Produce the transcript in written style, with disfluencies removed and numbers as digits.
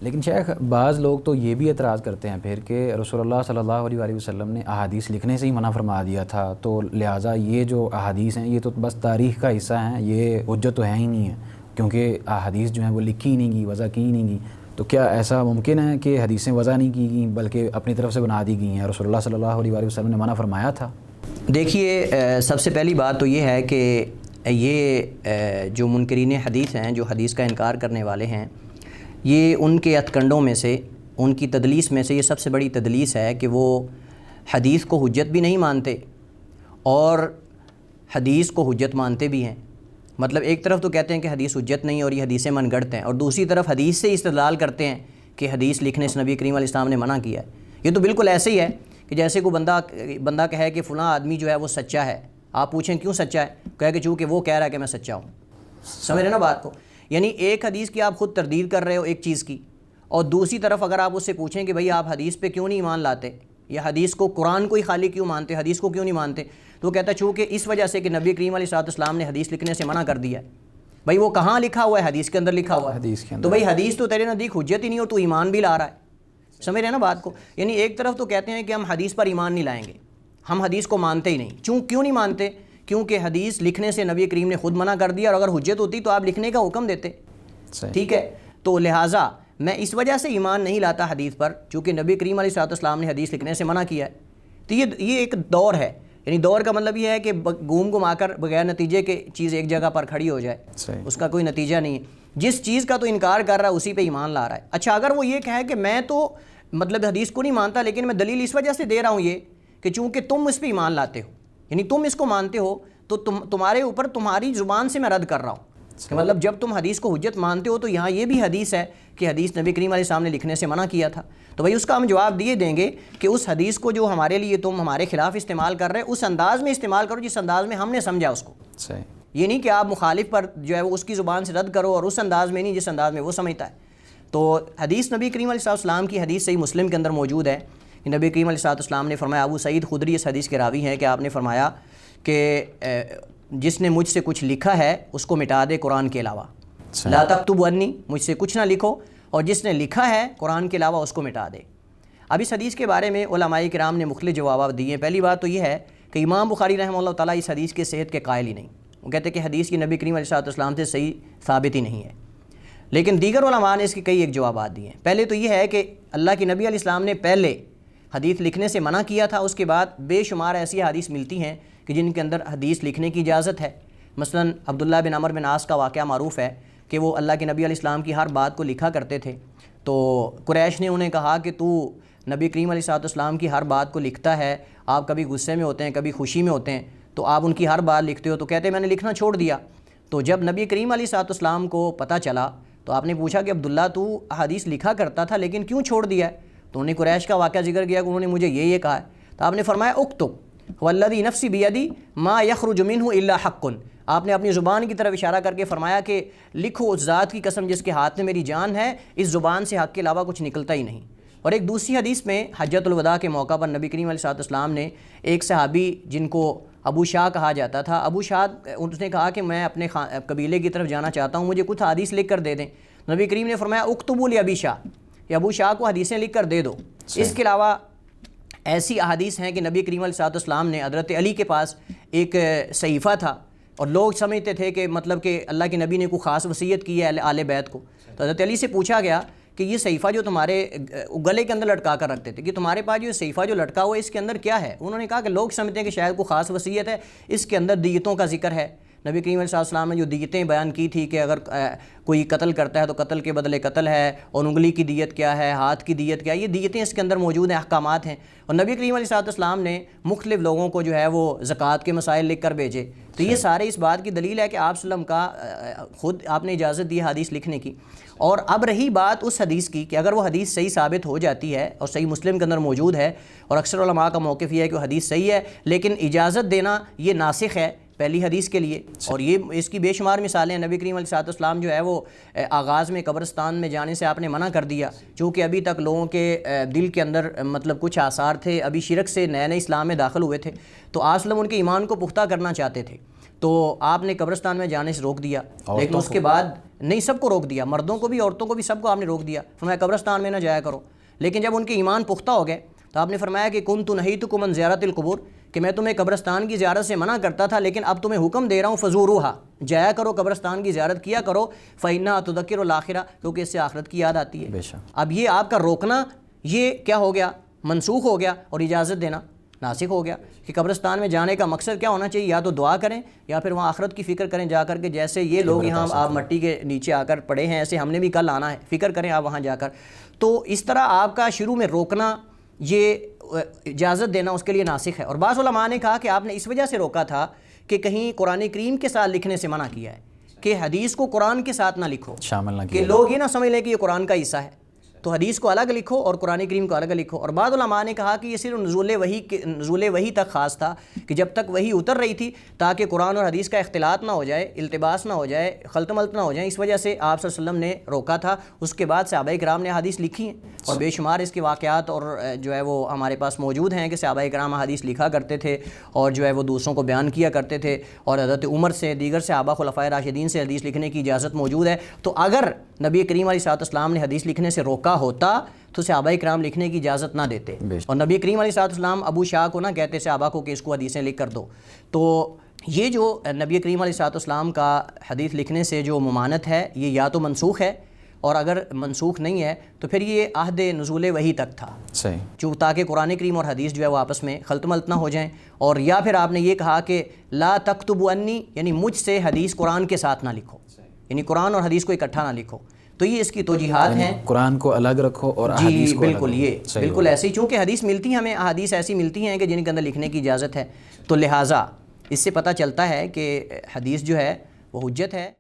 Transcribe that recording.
لیکن شیخ بعض لوگ تو یہ بھی اعتراض کرتے ہیں پھر کہ رسول اللہ صلی اللہ علیہ وآلہ وسلم نے احادیث لکھنے سے ہی منع فرما دیا تھا، تو لہٰذا یہ جو احادیث ہیں یہ تو بس تاریخ کا حصہ ہیں، یہ حجت تو ہے ہی نہیں ہے، کیونکہ احادیث جو ہیں وہ لکھی ہی نہیں گئی، وضع کی ہی نہیں گئی۔ تو کیا ایسا ممکن ہے کہ حدیثیں وضع نہیں کی گئیں بلکہ اپنی طرف سے بنا دی گئی ہیں؟ رسول اللہ صلی اللہ علیہ وآلہ وسلم نے منع فرمایا تھا۔ دیکھیے، سب سے پہلی بات تو یہ ہے کہ یہ جو منکرین حدیث ہیں، جو حدیث کا انکار کرنے والے ہیں، یہ ان کے ہتھ میں سے، ان کی تدلیس میں سے یہ سب سے بڑی تدلیس ہے کہ وہ حدیث کو حجت بھی نہیں مانتے اور حدیث کو حجت مانتے بھی ہیں۔ مطلب ایک طرف تو کہتے ہیں کہ حدیث حجت نہیں اور یہ حدیثیں من گڑت ہیں، اور دوسری طرف حدیث سے استدلال کرتے ہیں کہ حدیث لکھنے سے نبی کریم علیہ السلام نے منع کیا ہے۔ یہ تو بالکل ایسے ہی ہے کہ جیسے کوئی بندہ کہے کہ فلاں آدمی جو ہے وہ سچا ہے، آپ پوچھیں کیوں سچا ہے، کہے کہ چونکہ وہ کہہ رہا ہے کہ میں سچا ہوں۔ سمجھ رہے نا بات کو؟ یعنی ایک حدیث کی آپ خود تردید کر رہے ہو ایک چیز کی، اور دوسری طرف اگر آپ اس سے پوچھیں کہ بھئی آپ حدیث پہ کیوں نہیں ایمان لاتے، یا حدیث کو، قرآن کو ہی خالی کیوں مانتے، حدیث کو کیوں نہیں مانتے، تو وہ کہتا ہے چونکہ اس وجہ سے کہ نبی کریم علیہ السلام نے حدیث لکھنے سے منع کر دیا ہے۔ بھئی وہ کہاں لکھا ہوا ہے؟ حدیث کے اندر لکھا ہوا ہے، حدیث کے اندر۔ تو بھئی حدیث تو تیرے نزدیک حجت ہی نہیں اور تو ایمان بھی لا رہا ہے۔ سمجھ رہے نا بات کو؟ یعنی ایک طرف تو کہتے ہیں کہ ہم حدیث پر ایمان نہیں لائیں گے، ہم حدیث کو مانتے ہی نہیں۔ کیوں نہیں مانتے؟ کیونکہ حدیث لکھنے سے نبی کریم نے خود منع کر دیا، اور اگر حجت ہوتی تو آپ لکھنے کا حکم دیتے، ٹھیک ہے؟ تو لہٰذا میں اس وجہ سے ایمان نہیں لاتا حدیث پر چونکہ نبی کریم علیہ السلام نے حدیث لکھنے سے منع کیا ہے۔ تو یہ ایک دور ہے، یعنی دور کا مطلب یہ ہے کہ گھوم آ کر بغیر نتیجے کے چیز ایک جگہ پر کھڑی ہو جائے، اس کا کوئی نتیجہ نہیں ہے۔ جس چیز کا تو انکار کر رہا ہے اسی پہ ایمان لا رہا ہے۔ اچھا، اگر وہ یہ کہے کہ میں تو مطلب حدیث کو نہیں مانتا، لیکن میں دلیل اس وجہ سے دے رہا ہوں یہ کہ چونکہ تم اس پہ ایمان لاتے ہو، یعنی تم اس کو مانتے ہو، تو تمہارے اوپر تمہاری زبان سے میں رد کر رہا ہوں کہ مطلب جب تم حدیث کو حجت مانتے ہو تو یہاں یہ بھی حدیث ہے کہ حدیث نبی کریم علیہ السلام نے لکھنے سے منع کیا تھا۔ تو بھائی اس کا ہم جواب دیے دیں گے کہ اس حدیث کو جو ہمارے لیے تم ہمارے خلاف استعمال کر رہے اس انداز میں استعمال کرو جس انداز میں ہم نے سمجھا اس کو۔ یہ نہیں کہ آپ مخالف پر جو ہے وہ اس کی زبان سے رد کرو اور اس انداز میں نہیں جس انداز میں وہ سمجھتا ہے۔ تو حدیث نبی کریم علیہ السلام کی حدیث صحیح مسلم کے اندر موجود ہے کہ نبی کریم علیہ السلام نے فرمایا، ابو سعید خدری اس حدیث کے راوی ہیں کہ آپ نے فرمایا کہ جس نے مجھ سے کچھ لکھا ہے اس کو مٹا دے قرآن کے علاوہ، لا تکتبوا عنی، مجھ سے کچھ نہ لکھو، اور جس نے لکھا ہے قرآن کے علاوہ اس کو مٹا دے۔ اب اس حدیث کے بارے میں علماء کرام نے مختلف جوابات دیے ہیں۔ پہلی بات تو یہ ہے کہ امام بخاری رحمہ اللہ تعالیٰ اس حدیث کے صحت کے قائل ہی نہیں، وہ کہتے ہیں کہ حدیث کی نبی کریم علیہ السلام سے صحیح ثابت ہی نہیں ہے۔ لیکن دیگر علماء نے اس کے کئی ایک جوابات دیے ہیں۔ پہلے تو یہ ہے کہ اللہ کے نبی علیہ السلام نے پہلے حدیث لکھنے سے منع کیا تھا، اس کے بعد بے شمار ایسی حدیث ملتی ہیں کہ جن کے اندر حدیث لکھنے کی اجازت ہے۔ مثلا عبداللہ بن عمر بن عاص کا واقعہ معروف ہے کہ وہ اللہ کے نبی علیہ السلام کی ہر بات کو لکھا کرتے تھے، تو قریش نے انہیں کہا کہ تو نبی کریم علیہ السلام کی ہر بات کو لکھتا ہے، آپ کبھی غصے میں ہوتے ہیں کبھی خوشی میں ہوتے ہیں، تو آپ ان کی ہر بات لکھتے ہو، تو کہتے میں نے لکھنا چھوڑ دیا۔ تو جب نبی کریم علیہ السلام کو پتہ چلا تو آپ نے پوچھا کہ عبداللہ تو حدیث لکھا کرتا تھا لیکن کیوں چھوڑ دیا ہے؟ تو انہیں قریش کا واقعہ ذکر کیا کہ انہوں نے مجھے یہ کہا ہے، تو آپ نے فرمایا اکتب والذی نفسی بیدی ما یخرج منہ الا حق۔ آپ نے اپنی زبان کی طرف اشارہ کر کے فرمایا کہ لکھو اس ذات کی قسم جس کے ہاتھ میں میری جان ہے، اس زبان سے حق کے علاوہ کچھ نکلتا ہی نہیں۔ اور ایک دوسری حدیث میں حجۃ الوداع کے موقع پر نبی کریم علیہ السلام نے ایک صحابی جن کو ابو شاہ کہا جاتا تھا، ابو شاہ، اس نے کہا کہ میں اپنے قبیلے کی طرف جانا چاہتا ہوں، مجھے کچھ حدیث لکھ کر دے دیں۔ نبی کریم نے فرمایا اکتبوا لابی شاہ، یا ابو شاہ کو حدیثیں لکھ کر دے دو۔ اس کے علاوہ ایسی احادیث ہیں کہ نبی کریم علیہ السلام نے حضرت علی کے پاس ایک صحیفہ تھا اور لوگ سمجھتے تھے کہ مطلب کہ اللہ کے نبی نے کوئی خاص وصیت کی ہے آل بیت کو، تو حضرت علی سے پوچھا گیا کہ یہ صحیفہ جو تمہارے گلے کے اندر لٹکا کر رکھتے تھے کہ تمہارے پاس جو صحیفہ جو لٹکا ہوا ہے اس کے اندر کیا ہے؟ انہوں نے کہا کہ لوگ سمجھتے ہیں کہ شاید کوئی خاص وصیت ہے، اس کے اندر دیتوں کا ذکر ہے۔ نبی کریم علیہ السلام نے جو دیتیں بیان کی تھی کہ اگر کوئی قتل کرتا ہے تو قتل کے بدلے قتل ہے، اور انگلی کی دیت کیا ہے، ہاتھ کی دیت کیا ہے، یہ دیتیں اس کے اندر موجود ہیں، احکامات ہیں۔ اور نبی کریم علیہ السلام نے مختلف لوگوں کو جو ہے وہ زکوٰۃ کے مسائل لکھ کر بھیجے۔ تو یہ سارے اس بات کی دلیل ہے کہ آپ صلی اللہ علیہ وسلم کا خود آپ نے اجازت دی حدیث لکھنے کی۔ اور اب رہی بات اس حدیث کی کہ اگر وہ حدیث صحیح ثابت ہو جاتی ہے اور صحیح مسلم کے اندر موجود ہے، اور اکثر علماء کا موقف یہ ہے کہ وہ حدیث صحیح ہے لیکن اجازت دینا یہ ناسخ ہے پہلی حدیث کے لیے، اور یہ اس کی بے شمار مثالیں ہیں۔ نبی کریم علیہ السلام جو ہے وہ آغاز میں قبرستان میں جانے سے آپ نے منع کر دیا، چونکہ ابھی تک لوگوں کے دل کے اندر مطلب کچھ آثار تھے، ابھی شرک سے نئے اسلام میں داخل ہوئے تھے، تو آپ ان کے ایمان کو پختہ کرنا چاہتے تھے، تو آپ نے قبرستان میں جانے سے روک دیا۔ لیکن اس کے بعد نہیں سب کو روک دیا، مردوں کو بھی عورتوں کو بھی سب کو آپ نے روک دیا، فرمایا قبرستان میں نہ جایا کرو۔ لیکن جب ان کے ایمان پختہ ہو گئے تو آپ نے فرمایا کہ کنت نہیتکم عن زیارت القبور، کہ میں تمہیں قبرستان کی زیارت سے منع کرتا تھا لیکن اب تمہیں حکم دے رہا ہوں فزوروہا، جایا کرو قبرستان کی زیارت کیا کرو، فإنہا تذکر الآخرہ، کیونکہ اس سے آخرت کی یاد آتی ہے۔ بے شک۔ اب یہ آپ کا روکنا یہ کیا ہو گیا؟ منسوخ ہو گیا، اور اجازت دینا ناسخ ہو گیا کہ قبرستان میں جانے کا مقصد کیا ہونا چاہیے؟ یا تو دعا کریں یا پھر وہاں آخرت کی فکر کریں جا کر کے، جیسے یہ لوگ یہاں آپ مٹی کے نیچے آ کر پڑے ہیں ایسے ہم نے بھی کل آنا ہے، فکر کریں آپ وہاں جا کر۔ تو اس طرح آپ کا شروع میں روکنا، یہ اجازت دینا اس کے لیے ناسخ ہے۔ اور بعض علماء نے کہا کہ آپ نے اس وجہ سے روکا تھا کہ کہیں قرآن کریم کے ساتھ لکھنے سے منع کیا ہے کہ حدیث کو قرآن کے ساتھ نہ لکھو، شامل نہ کہ کیا۔ لوگ یہ نہ سمجھ لیں کہ یہ قرآن کا حصہ ہے، تو حدیث کو الگ لکھو اور قرآن کریم کو الگ لکھو۔ اور بعض علماء نے کہا کہ یہ صرف نزول وحی تک خاص تھا، کہ جب تک وحی اتر رہی تھی تاکہ قرآن اور حدیث کا اختلاط نہ ہو جائے، التباس نہ ہو جائے، خلط ملط نہ ہو جائے، اس وجہ سے آپ صلی اللہ علیہ وسلم نے روکا تھا۔ اس کے بعد صحابہ کرام نے حدیث لکھی ہیں اور بے شمار اس کے واقعات اور جو ہے وہ ہمارے پاس موجود ہیں کہ صحابہ کرام حدیث لکھا کرتے تھے اور جو ہے وہ دوسروں کو بیان کیا کرتے تھے، اور حضرت عمر سے، دیگر صحابہ خلفائے راشدین سے حدیث لکھنے کی اجازت موجود ہے۔ تو اگر نبی کریم علیہ الصلوۃ والسلام نے حدیث لکھنے سے روکا ہوتا تو صحابہ کرام لکھنے کی اجازت نہ دیتے، اور نبی کریم علیہ الصلوۃ والسلام ابو شاہ کو نہ کہتے صحابہ کو کہ اس کو حدیثیں لکھ کر دو۔ تو یہ جو نبی کریم علیہ الصلوۃ والسلام کا حدیث لکھنے سے جو ممانعت ہے یہ یا تو منسوخ ہے، اور اگر منسوخ نہیں ہے تو پھر یہ عہد نزول وحی تک تھا، صحیح، جو تاکہ قرآن کریم اور حدیث جو ہے وہ آپس میں خلط ملط نہ ہو جائیں۔ اور یا پھر آپ نے یہ کہا کہ لا تکتبوا انی، یعنی مجھ سے حدیث قرآن کے ساتھ نہ لکھو، یعنی قرآن اور حدیث کو اکٹھا نہ لکھو۔ تو یہ اس کی توجیحات ہیں، قرآن کو الگ رکھو اور جی احادیث کو بالکل، الگ یہ صحیح بالکل ایسے ہی، چونکہ حدیث ملتی ہیں ہمیں، احادیث ایسی ملتی ہیں کہ جن کے اندر لکھنے کی اجازت ہے، تو لہٰذا اس سے پتہ چلتا ہے کہ حدیث جو ہے وہ حجت ہے۔